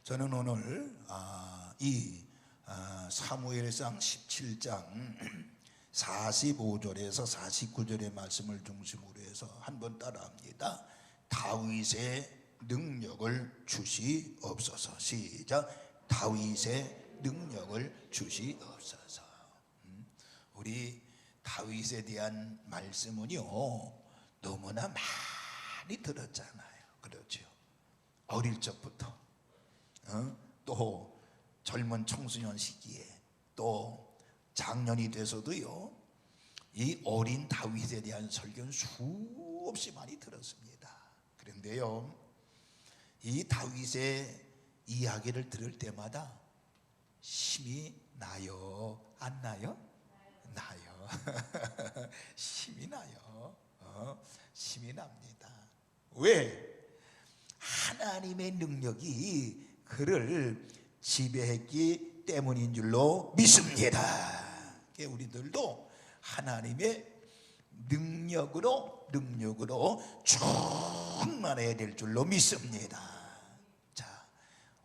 저는 오늘 사무엘상 17장 45절에서 49절의 말씀을 중심으로 해서 한번 따라합니다. 다윗의 능력을 주시옵소서. 시작. 다윗의 능력을 주시옵소서. 우리 다윗에 대한 말씀은요 너무나 많이 들었잖아요. 그렇죠? 어릴 적부터 또 젊은 청소년 시기에 또 장년이 돼서도요 이 어린 다윗에 대한 설교는 수없이 많이 들었습니다. 그런데요 이 다윗의 이야기를 들을 때마다 힘이 나요? 안 나요? 나요. 힘이 나요. 힘이 납니다. 왜? 하나님의 능력이 그를 지배했기 때문인 줄로 믿습니다. 우리들도 하나님의 능력으로 충만해야 될 줄로 믿습니다. 자,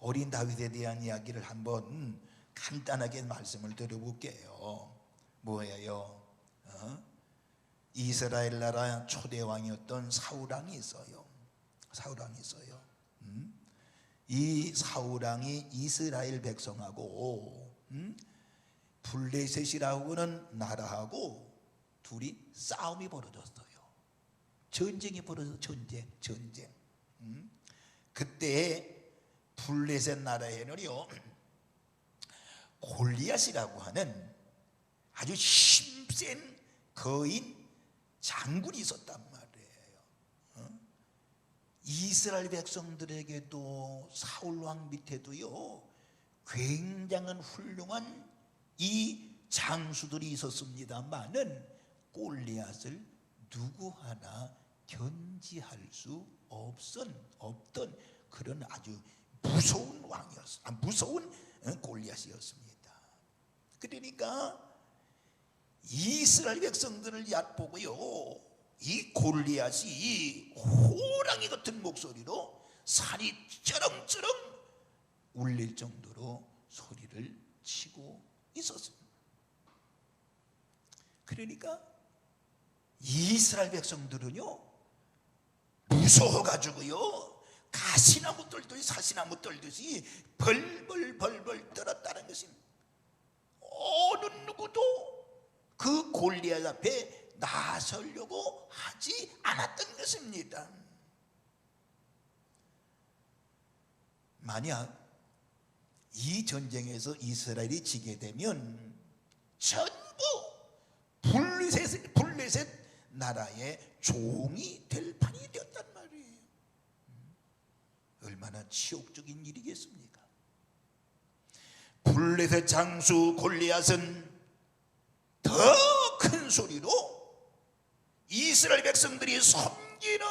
어린 다윗에 대한 이야기를 한번 간단하게 말씀을 드려볼게요. 뭐예요? 이스라엘 나라 초대왕이었던 사울왕이 있어요. 이 사울왕이 이스라엘 백성하고 블레셋이라고는 나라하고 둘이 싸움이 벌어졌어요. 전쟁이 벌어졌어요. 전쟁. 그때 블레셋 나라에는요 골리앗이라고 하는 아주 힘센 거인 장군이 있었단 말이에요. 이스라엘 백성들에게도 사울왕 밑에도요 굉장한 훌륭한 이 장수들이 있었습니다만은 골리앗을 누구 하나 견지할 수 없던 그런 아주 무서운 무서운 골리앗이었습니다. 그러니까 이스라엘 백성들을 얕보고요 이 골리앗이 호랑이 같은 목소리로 산이 쩌렁쩌렁 울릴 정도로 소리를 치고 있었습니다. 그러니까 이스라엘 백성들은요 무서워가지고요 가시나무 떨듯이 사시나무 떨듯이 벌벌 떨었다는 것입니다. 어느 누구도 그 골리앗 앞에 나서려고 하지 않았던 것입니다. 만약 이 전쟁에서 이스라엘이 지게 되면 전부 블레셋 나라의 종이 될 판이 되었단 말이에요. 얼마나 치욕적인 일이겠습니까? 블레셋 장수 골리앗은 더 큰 소리로 이스라엘 백성들이 섬기는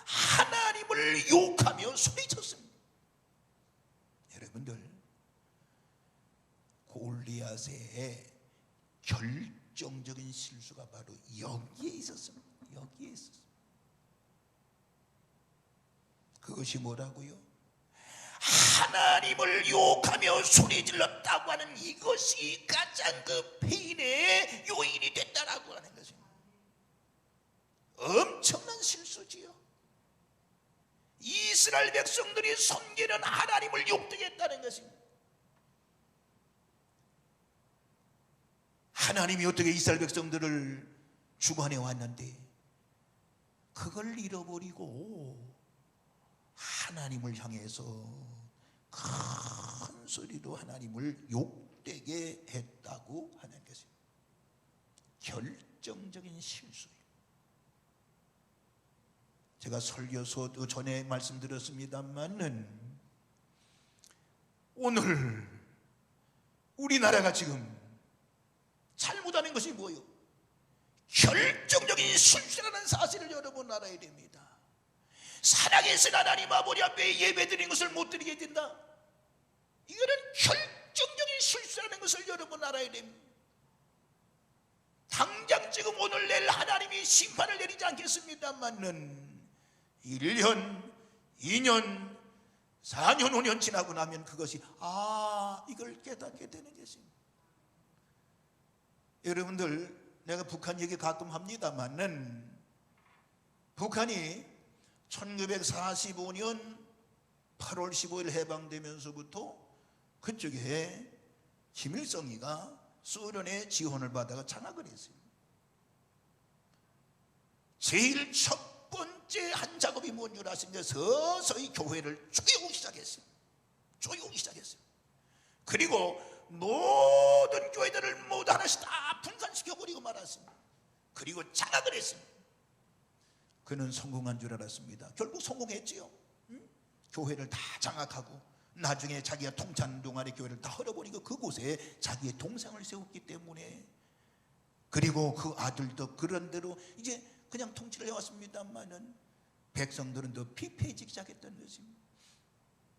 하나님을 욕하며 소리쳤습니다. 여러분들 골리앗의 결정적인 실수가 바로 여기에 있었습니다. 그것이 뭐라고요? 하나님을 욕하며 소리질렀다고 하는 이것이 가장 그 폐인의 요인이 됐다라고 하는 것입니다. 엄청난 실수지요. 이스라엘 백성들이 섬기는 하나님을 욕되겠다는 것입니다. 하나님이 어떻게 이스라엘 백성들을 주관해 왔는데 그걸 잃어버리고 하나님을 향해서 큰 소리로 하나님을 욕되게 했다고 하는 것입니다. 결정적인 실수예요. 제가 설교서 전에 말씀드렸습니다만은 오늘 우리나라가 지금 잘못하는 것이 뭐예요? 결정적인 실수라는 사실을 여러분 알아야 됩니다. 살아계신 하나님 아버지 앞에 예배드린 것을 못 드리게 된다. 이거는 결정적인 실수라는 것을 여러분 알아야 됩니다. 당장 지금 오늘 내일 하나님이 심판을 내리지 않겠습니다만은 1년, 2년, 4년 5년 지나고 나면 그것이 이걸 깨닫게 되는 것입니다. 여러분들, 내가 북한 얘기 가끔 합니다만은 북한이 1945년 8월 15일 해방되면서부터 그쪽에 김일성이가 소련의 지원을 받아가 장악을 했어요. 제일 첫 번째 한 작업이 뭔 줄 아십니까? 서서히 교회를 조이기 시작했어요. 그리고 모든 교회들을 모두 하나씩 다 분산시켜버리고 말았습니다. 그리고 장악을 했습니다. 그는 성공한 줄 알았습니다. 결국 성공했지요. 교회를 다 장악하고 나중에 자기가 통치하는 동안에 교회를 다 헐어버리고 그곳에 자기의 동상을 세웠기 때문에, 그리고 그 아들도 그런 대로 이제 그냥 통치를 해왔습니다만은 백성들은 더 피폐해지기 시작했던 것입니다.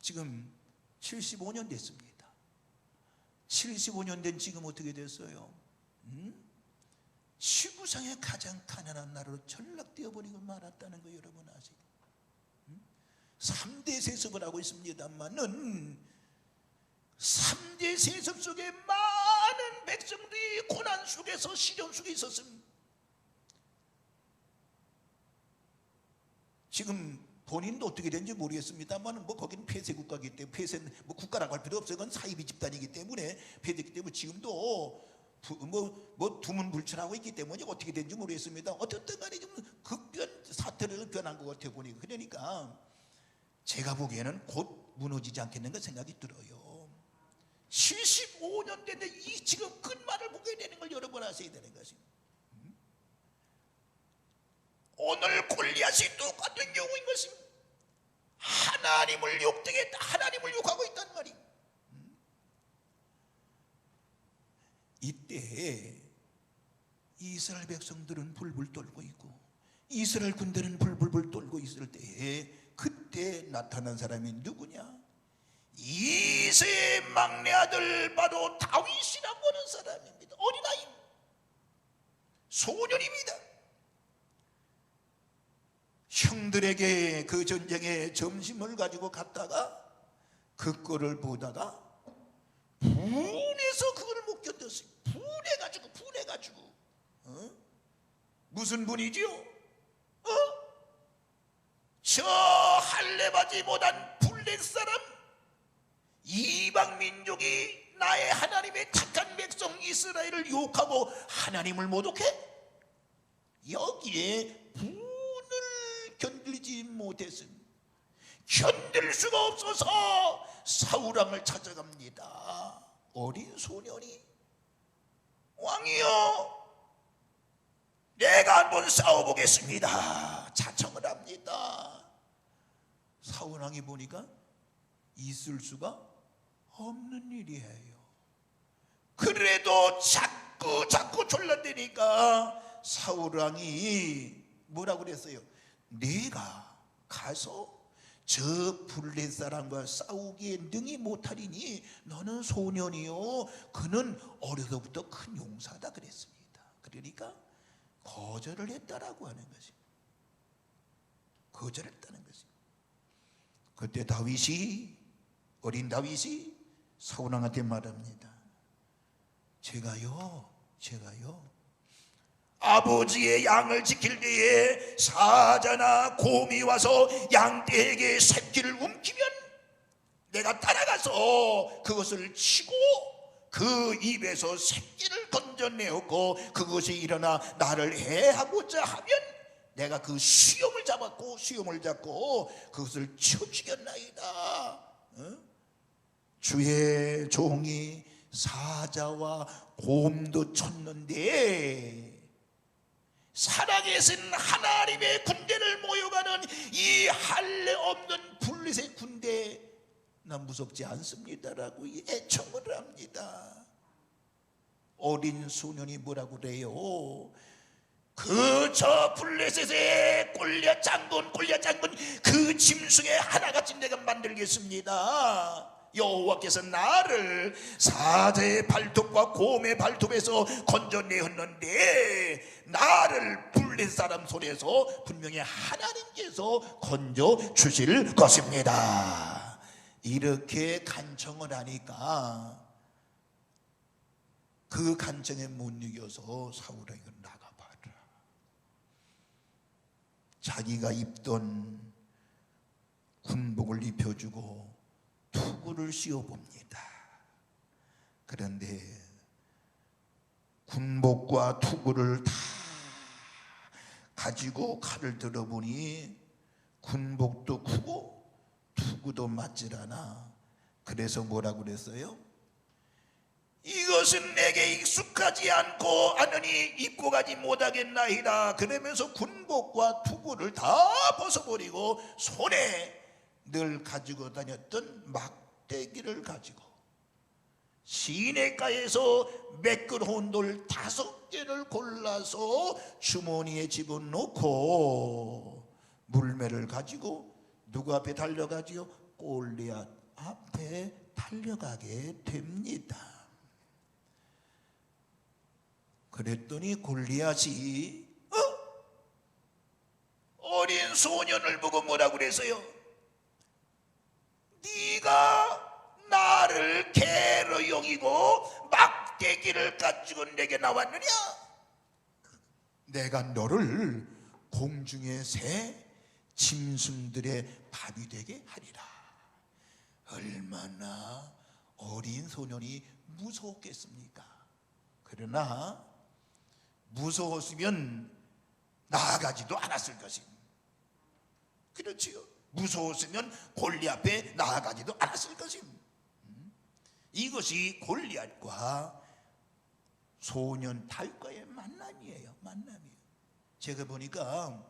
지금 75년 됐습니다. 75년 된 지금 어떻게 됐어요? 지구상의 가장 가난한 나라로 전락되어버리고 말았다는 거 여러분 아세요? 3대 세습을 하고 있습니다만은 3대 세습 속에 많은 백성들이 고난 속에서 시련 속에 있었습니다. 지금 본인도 어떻게 되는지 모르겠습니다만 거기는 폐쇄 국가이기 때문에, 폐쇄 국가라고 할 필요 없어요. 그건 사이비 집단이기 때문에 폐쇄이기 때문에 지금도 두문불출하고 있기 때문에 어떻게 되는지 모르겠습니다. 어쨌든 간에 좀 급변 사태를 변한 것 같아 보니까, 그러니까 제가 보기에는 곧 무너지지 않겠는가 생각이 들어요. 75년 됐는데 이 지금 끝말을 보게 되는 걸 여러분 아셔야 되는 것입니다. 오늘 골리앗이 똑같은 경우인 것입니다. 하나님을 욕되겠다, 하나님을 욕하고 있단 말이에요. 이때 이스라엘 백성들은 불불 떨고 있고 이스라엘 군대는 불불 떨고 있을 때에 그때 나타난 사람이 누구냐? 이새의 막내 아들 바로 다윗이라고 하는 사람입니다. 어린아이, 소년입니다. 형들에게 그 전쟁에 점심을 가지고 갔다가 그 꼴을 보다가 분해서 그걸 못 견뎠어요. 분해가지고 무슨 분이지요? 저 할례받지 못한 블렛 사람, 이방 민족이 나의 하나님의 착한 백성 이스라엘을 욕하고 하나님을 모독해? 여기에 분을 견디지 못했습니다. 견딜 수가 없어서 사울왕을 찾아갑니다. 어린 소년이, 왕이여, 내가 한번 싸워보겠습니다. 자청을 합니다. 사울왕이 보니까 있을 수가 없는 일이에요. 그래도 자꾸 졸라대니까 사울왕이 뭐라고 그랬어요? 내가 가서 저 블렛 사람과 싸우기에 능히 못하리니 너는 소년이요, 그는 어려서부터 큰 용사다 그랬습니다. 그러니까 거절을 했다라고 하는 것입니다. 거절했다는 것입니다. 그때 어린 다윗이 사울왕한테 말합니다. 제가요 아버지의 양을 지킬 때에 사자나 곰이 와서 양떼에게 새끼를 움키면 내가 따라가서 그것을 치고 그 입에서 새끼를 건져내었고 그것이 일어나 나를 해하고자 하면 내가 그 수염을 잡고 그것을 쳐 죽였나이다. 주의 종이 사자와 곰도 쳤는데 살아계신 하나님의 군대를 모여가는 이 할례 없는 블렛의 군대, 난 무섭지 않습니다라고 애청을 합니다. 어린 소년이 뭐라고 그래요? 저 블레셋의 골리앗 장군 그 짐승의 하나같이 내가 만들겠습니다. 여호와께서 나를 사자의 발톱과 곰의 발톱에서 건져내었는데 나를 블레셋 사람 손에서 분명히 하나님께서 건져 주실 것입니다. 이렇게 간청을 하니까 그 간청에 못 이겨서 사울에게 나가봐라. 자기가 입던 군복을 입혀주고 투구를 씌워봅니다. 그런데 군복과 투구를 다 가지고 칼을 들어보니 군복도 크고 투구도 맞질 않아. 그래서 뭐라고 그랬어요? 이것은 내게 익숙하지 않고 않으니 입고 가지 못하겠나이다. 그러면서 군복과 투구를 다 벗어버리고 손에 늘 가지고 다녔던 막대기를 가지고 시냇가에서 매끄러운 돌 5개를 골라서 주머니에 집어넣고 물매를 가지고 누구 앞에 달려가지요? 골리앗 앞에 달려가게 됩니다. 그랬더니 골리앗이 어린 소년을 보고 뭐라고 그랬어요? 네가 나를 개로 여기고 막대기를 가지고 내게 나왔느냐? 내가 너를 공중의 새 짐승들의 밥이 되게 하리라. 얼마나 어린 소년이 무서웠겠습니까? 그러나 무서웠으면 나아가지도 않았을 것입니다. 그렇지요. 무서웠으면 골리앗 앞에 나아가지도 않았을 것입니다. 이것이 골리앗과 소년 다윗과의 만남이에요. 만남이에요. 제가 보니까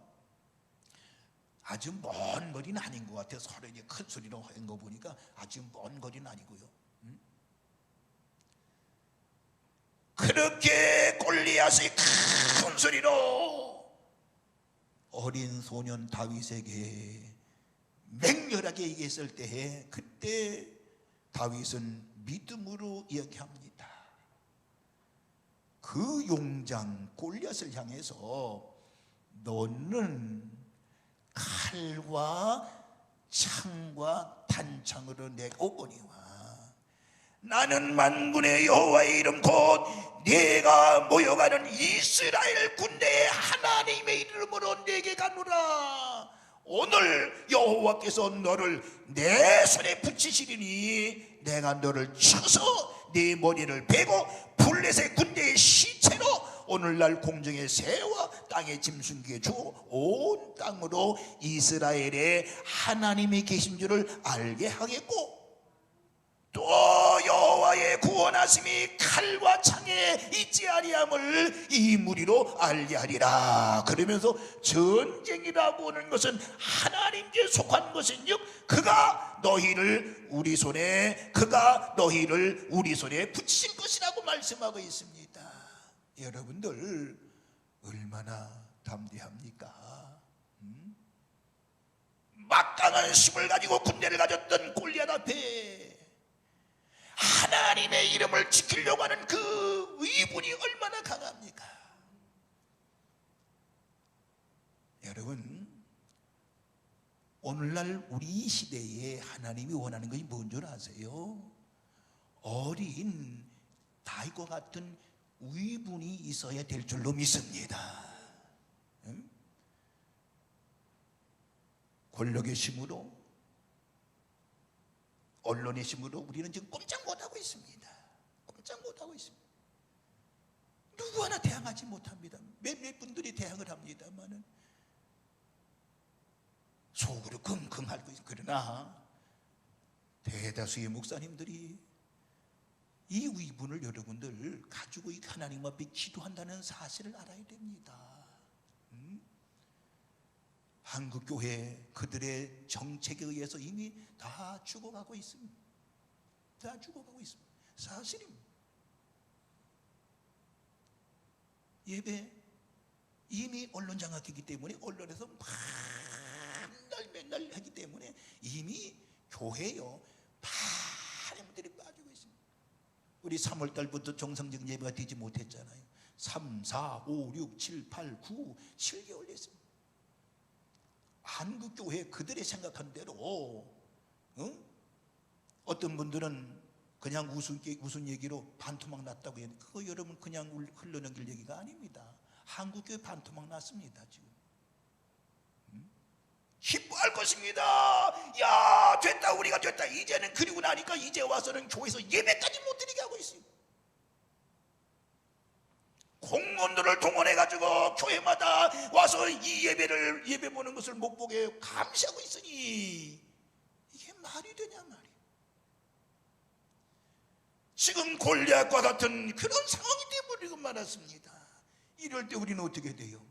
아주 먼 거리는 아닌 것 같아요. 서로 이제 큰 소리로 하는 거 보니까 아주 먼 거리는 아니고요. 그렇게 골리앗이 큰 소리로 어린 소년 다윗에게 맹렬하게 얘기했을 때에 그때 다윗은 믿음으로 이야기합니다. 그 용장 골리앗을 향해서 너는 칼과 창과 단창으로 내가 오거니와 나는 만군의 여호와의 이름 곧 네가 모여가는 이스라엘 군대의 하나님의 이름으로 내게 가노라. 오늘 여호와께서 너를 내 손에 붙이시리니 내가 너를 쳐서 네 머리를 베고 블레셋 군대의 시체로 오늘날 공중의 새와 땅의 짐승에게 주어 온 땅으로 이스라엘의 하나님이 계신 줄을 알게 하겠고 또 여호와의 구원하심이 칼과 창에 있지 아니함을 이 무리로 알게 하리라. 그러면서 전쟁이라고 하는 것은 하나님께 속한 것인즉 그가 너희를 우리 손에 붙이실 것이라고 말씀하고 있습니다. 여러분들 얼마나 담대합니까? 막강한 힘을 가지고 군대를 가졌던 골리앗 앞에 하나님의 이름을 지키려고 하는 그 의분이 얼마나 강합니까? 여러분, 오늘날 우리 시대에 하나님이 원하는 것이 뭔 줄 아세요? 어린 다윗과 같은 의분이 있어야 될 줄로 믿습니다. 권력의 힘으로 언론의 힘으로 우리는 지금 꼼짝 못하고 있습니다. 꼼짝 못하고 있습니다. 누구 하나 대항하지 못합니다. 몇몇 분들이 대항을 합니다만은 속으로 끙끙 앓고 있습니다. 그러나 대다수의 목사님들이 이 위분을 여러분들 가지고 하나님 앞에 기도한다는 사실을 알아야 됩니다. 한국교회 그들의 정책에 의해서 이미 다 죽어가고 있습니다. 다 죽어가고 있습니다. 사실입니다. 예배 이미 언론 장악했기 때문에 언론에서 맨날 하기 때문에 이미 교회요 많은 분들이 빠지고 있습니다. 우리 3월달부터 정상적인 예배가 되지 못했잖아요. 3, 4, 5, 6, 7, 8, 9, 7개월 됐습니다. 한국교회 그들이 생각한 대로 어떤 분들은 그냥 무슨 얘기로 반토막 났다고 해요. 그거 여러분 그냥 흘러넘길 얘기가 아닙니다. 한국교회 반토막 났습니다 지금. 기뻐할 것입니다. 야, 됐다, 우리가 됐다. 이제는, 그리고 나니까 이제 와서는 교회에서 예배까지 못 드리게 하고 있어요. 공무원들을 동원해가지고 교회마다 와서 이 예배 보는 것을 못 보게 감시하고 있으니 이게 말이 되냐 말이야. 지금 골리앗과 같은 그런 상황이 되어버리고 말았습니다. 이럴 때 우리는 어떻게 돼요?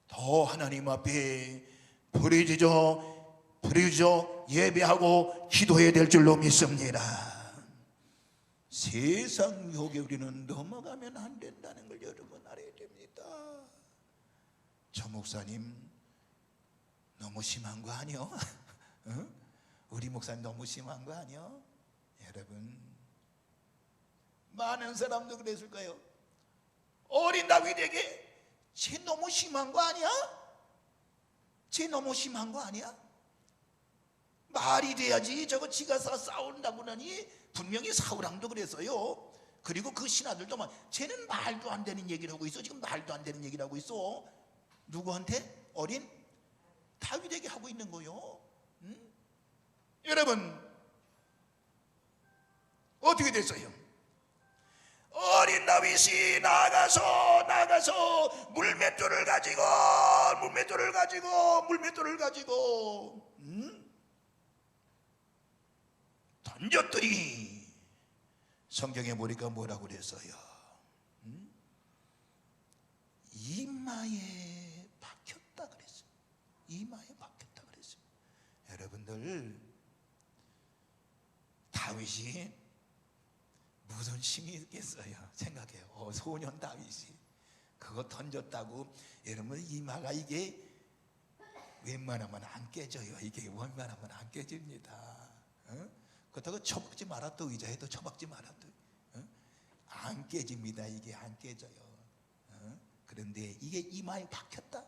더 하나님 앞에 부르짖어 예배하고 기도해야 될 줄로 믿습니다. 세상 유혹에 우리는 넘어가면 안 된다는 걸 여러분 알아야 됩니다. 저 목사님 너무 심한 거 아니요? 응? 우리 목사님 너무 심한 거 아니요? 여러분, 많은 사람도 그랬을 거예요. 어린 다윗에게 쟤 너무 심한 거 아니야? 쟤 너무 심한 거 아니야? 말이 돼야지. 저거 지가 싸운다고 하니 분명히 사울왕도 그랬어요. 그리고 그 신하들도 막 쟤는 말도 안 되는 얘기를 하고 있어. 지금 말도 안 되는 얘기를 하고 있어. 누구한테? 어린 다윗에게 하고 있는 거요. 여러분, 어떻게 됐어요? 어린 다윗이 나가서 물맷돌을 가지고 던졌더니 성경에 보니까 뭐라고 그랬어요? 이마에 박혔다 그랬어요. 이마에 박혔다 그랬어요. 여러분들, 다윗이 무슨 힘이 있겠어요? 생각해요. 소년 다윗이 그거 던졌다고 여러분 이마가 이게 웬만하면 안 깨져요. 이게 웬만하면 안 깨집니다. 그렇다고 처박지 말아도 의자에도 처박지 말아도 안 깨집니다. 이게 안 깨져요. 그런데 이게 이마에 박혔다.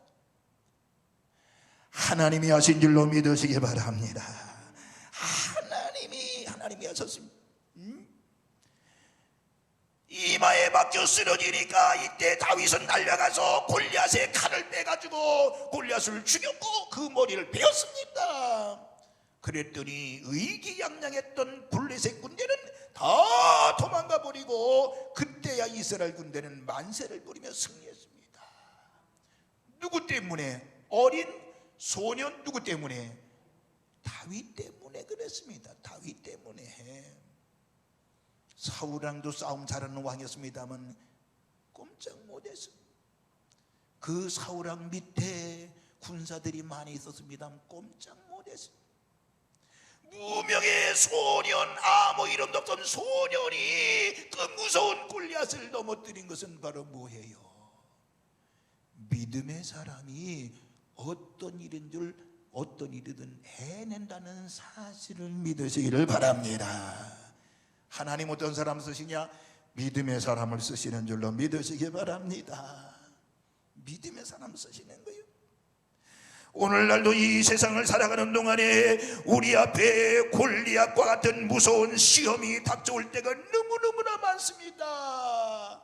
하나님이 하신 줄로 믿으시기 바랍니다. 하나님이 하셨습니다. 이마에 박혀 쓰러지니까 이때 다윗은 달려가서 골리앗의 칼을 빼가지고 골리앗을 죽였고 그 머리를 베었습니다. 그랬더니 의기양양했던 블레셋 군대는 다 도망가 버리고 그때야 이스라엘 군대는 만세를 부리며 승리했습니다. 누구 때문에? 어린 소년 누구 때문에? 다윗 때문에 그랬습니다. 다윗 때문에. 사울왕도 싸움 잘하는 왕이었습니다만 꼼짝 못했어요. 그 사울왕 밑에 군사들이 많이 있었습니다. 꼼짝 못했어요. 무명의 소년, 아무 이름도 없던 소년이 그 무서운 골리앗을 넘어뜨린 것은 바로 뭐예요? 믿음의 사람이 어떤 일이든 해낸다는 사실을 믿으시기를 바랍니다. 하나님 어떤 사람 쓰시냐? 믿음의 사람을 쓰시는 줄로 믿으시기 바랍니다. 믿음의 사람 쓰시는 거예요. 오늘날도 이 세상을 살아가는 동안에 우리 앞에 골리앗과 같은 무서운 시험이 닥쳐올 때가 너무너무나 많습니다.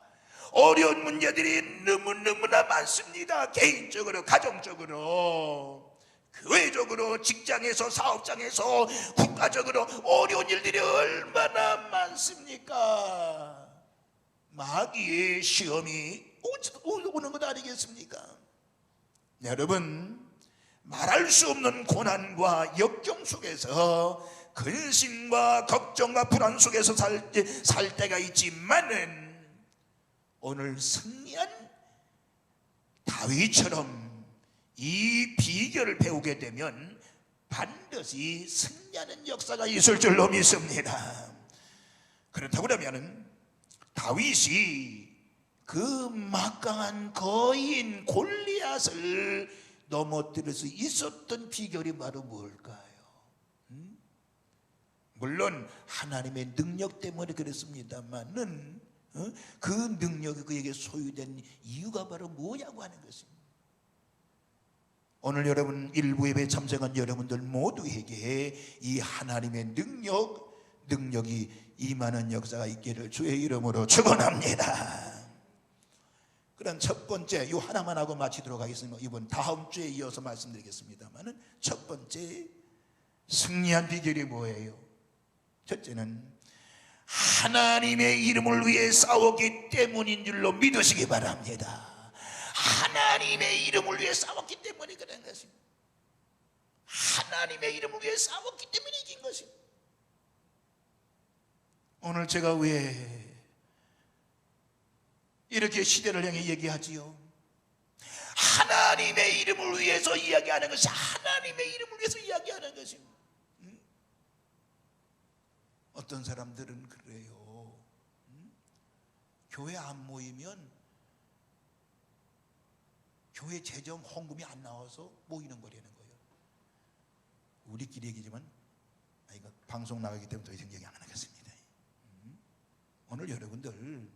어려운 문제들이 너무너무나 많습니다. 개인적으로, 가정적으로, 교회적으로, 직장에서, 사업장에서, 국가적으로 어려운 일들이 얼마나 많습니까? 마귀의 시험이 오는 것 아니겠습니까? 여러분, 말할 수 없는 고난과 역경 속에서 근심과 걱정과 불안 속에서 살 때가 있지만은 오늘 승리한 다윗처럼 이 비결을 배우게 되면 반드시 승리하는 역사가 있을 줄로 믿습니다. 그렇다고 그러면 다윗이 그 막강한 거인 골리앗을 넘어뜨릴 수 있었던 비결이 바로 뭘까요? 물론 하나님의 능력 때문에 그랬습니다만은 그 능력이 그에게 소유된 이유가 바로 뭐냐고 하는 것입니다. 오늘 여러분 일부 예배 참석한 여러분들 모두에게 이 하나님의 능력이 임하는 역사가 있기를 주의 이름으로 축원합니다. 그럼 첫 번째, 요 하나만 하고 마치도록 하겠습니다. 이번 다음 주에 이어서 말씀드리겠습니다만은, 첫 번째 승리한 비결이 뭐예요? 첫째는 하나님의 이름을 위해 싸웠기 때문인 줄로 믿으시기 바랍니다. 하나님의 이름을 위해 싸웠기 때문에 그런 것입니다. 하나님의 이름을 위해 싸웠기 때문에 이긴 것입니다. 오늘 제가 왜 이렇게 시대를 향해 얘기하지요? 하나님의 이름을 위해서 이야기하는 것이, 하나님의 이름을 위해서 이야기하는 것입니다. 어떤 사람들은 그래요. 교회 안 모이면 교회 재정 헌금이 안 나와서 모이는 거라는 거예요. 우리끼리 얘기지만 이거 방송 나가기 때문에 더 이상 얘기 안 하겠습니다. 오늘 여러분들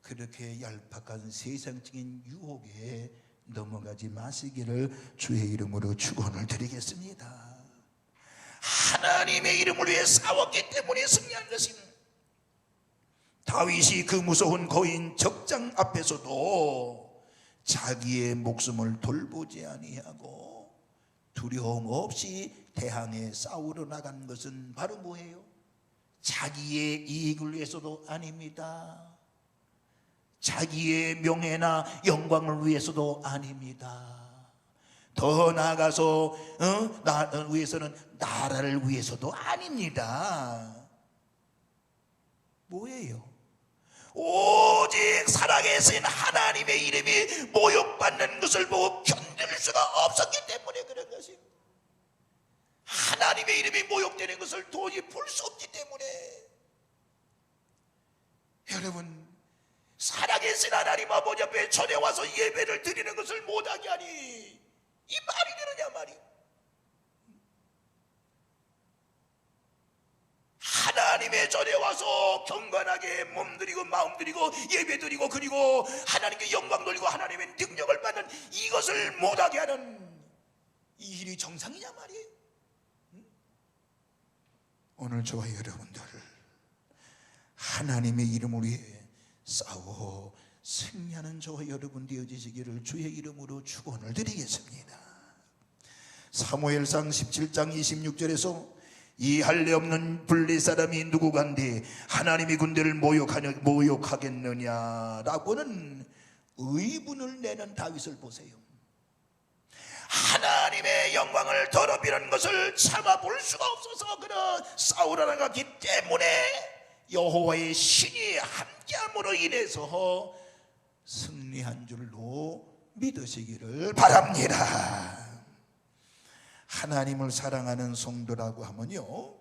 그렇게 얄팍한 세상적인 유혹에 넘어가지 마시기를 주의 이름으로 축원을 드리겠습니다. 하나님의 이름을 위해 싸웠기 때문에 승리한 것입니다. 다윗이 그 무서운 거인 적장 앞에서도 자기의 목숨을 돌보지 아니하고 두려움 없이 대항해 싸우러 나간 것은 바로 뭐예요? 자기의 이익을 위해서도 아닙니다. 자기의 명예나 영광을 위해서도 아닙니다. 더 나아가서 위해서는 나라를 위해서도 아닙니다. 뭐예요? 오직 살아계신 하나님의 이름이 모욕받는 것을 보고 견딜 수가 없었기 때문에 그런 것입니다. 하나님의 이름이 모욕되는 것을 도저히 볼 수 없기 때문에. 여러분, 살아계신 하나님 아버지 앞에 전에 와서 예배를 드리는 것을 못하게 하니 이 말이 되느냐 말이에요. 하나님의 전에 와서 경건하게 몸드리고 마음드리고 예배드리고, 그리고 하나님께 영광 돌리고 하나님의 능력을 받는 이것을 못하게 하는 이 일이 정상이냐 말이에요. 오늘 저와 여러분들 하나님의 이름을 위해 싸워 승리하는 저와 여러분 되어지시기를 주의 이름으로 축원을 드리겠습니다. 사무엘상 17장 26절에서 이 할례 없는 블레 사람이 누구간데 하나님의 군대를 모욕하겠느냐라고는 의문을 내는 다윗을 보세요. 하나님의 영광을 더럽히는 것을 참아볼 수가 없어서 그런 싸우러 나갔기 때문에 여호와의 신이 함께함으로 인해서 승리한 줄로 믿으시기를 바랍니다. 하나님을 사랑하는 성도라고 하면요,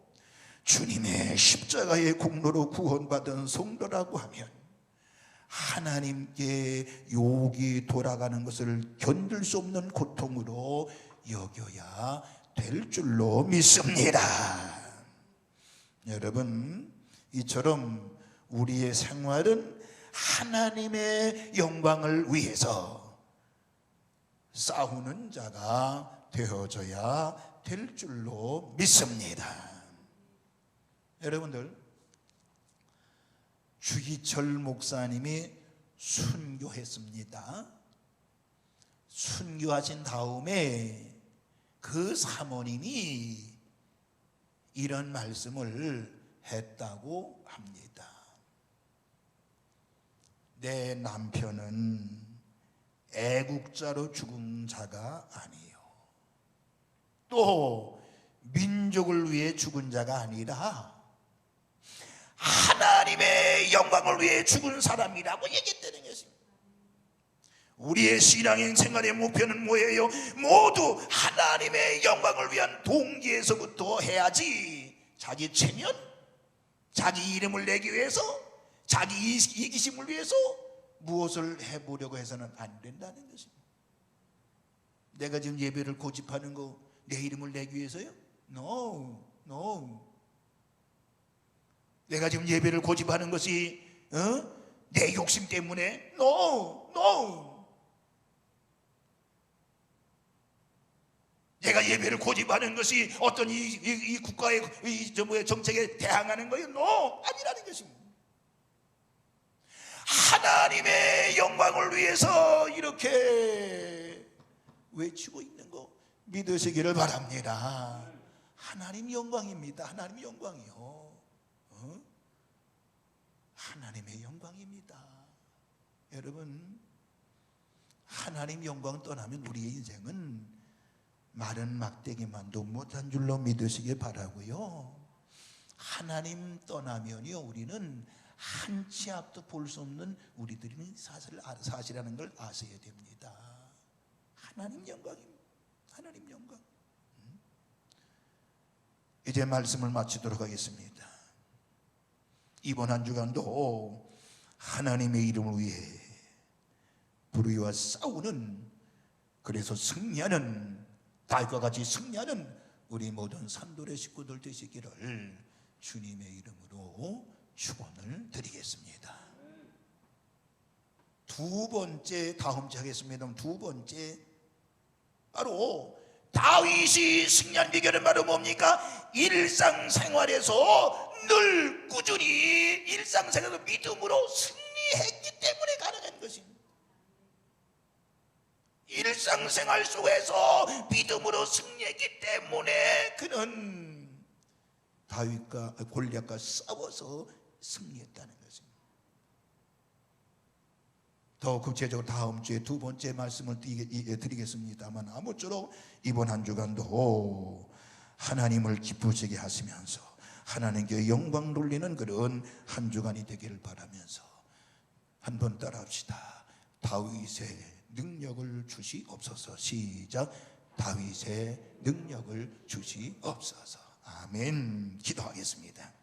주님의 십자가의 공로로 구원받은 성도라고 하면 하나님께 욕이 돌아가는 것을 견딜 수 없는 고통으로 여겨야 될 줄로 믿습니다. 여러분, 이처럼 우리의 생활은 하나님의 영광을 위해서 싸우는 자가 되어져야 될 줄로 믿습니다. 여러분들, 주기철 목사님이 순교했습니다. 순교하신 다음에 그 사모님이 이런 말씀을 했다고 합니다. 내 남편은 애국자로 죽은 자가 아니요, 또 민족을 위해 죽은 자가 아니라 하나님의 영광을 위해 죽은 사람이라고 얘기했다는 것입니다. 우리의 신앙인 생활의 목표는 뭐예요? 모두 하나님의 영광을 위한 동기에서부터 해야지, 자기 체면, 자기 이름을 내기 위해서, 자기 이기심을 위해서 무엇을 해보려고 해서는 안 된다는 것입니다. 내가 지금 예배를 고집하는 거 내 이름을 내기 위해서요? No. 내가 지금 예배를 고집하는 것이 내 욕심 때문에? No. 내가 예배를 고집하는 것이 어떤 이 국가의 정책에 대항하는 거예요? 아니라는 것입니다. 하나님의 영광을 위해서 이렇게 외치고 있는 거 믿으시기를 바랍니다. 하나님 영광입니다. 하나님 영광이요. 하나님의 영광입니다. 여러분, 하나님 영광 떠나면 우리의 인생은 마른 막대기만도 못한 줄로 믿으시길 바라고요. 하나님 떠나면요, 우리는 한 치 앞도 볼 수 없는 우리들이 사실이라는 걸 아셔야 됩니다. 하나님 영광입니다. 하나님 영광. 이제 말씀을 마치도록 하겠습니다. 이번 한 주간도 하나님의 이름을 위해 불의와 싸우는, 그래서 승리하는, 다윗과 같이 승리하는 우리 모든 산돌의 식구들 되시기를 주님의 이름으로 축원을 드리겠습니다. 두 번째, 다음 주에 하겠습니다. 두 번째, 바로 다윗이 승리한 비결은 바로 뭡니까? 일상생활에서 늘 꾸준히 일상생활에서 믿음으로 승리했기 때문에 가능한 것입니다. 일상생활 속에서 믿음으로 승리했기 때문에 그는 다윗과 골리앗과 싸워서 승리했다는 것입니다. 더 구체적으로 다음 주에 두 번째 말씀을 드리겠습니다만, 아무쪼록 이번 한 주간도 하나님을 기쁘시게 하시면서 하나님께 영광 돌리는 그런 한 주간이 되기를 바라면서 한번 따라합시다. 다윗의 능력을 주시옵소서. 시작. 다윗의 능력을 주시옵소서. 아멘. 기도하겠습니다.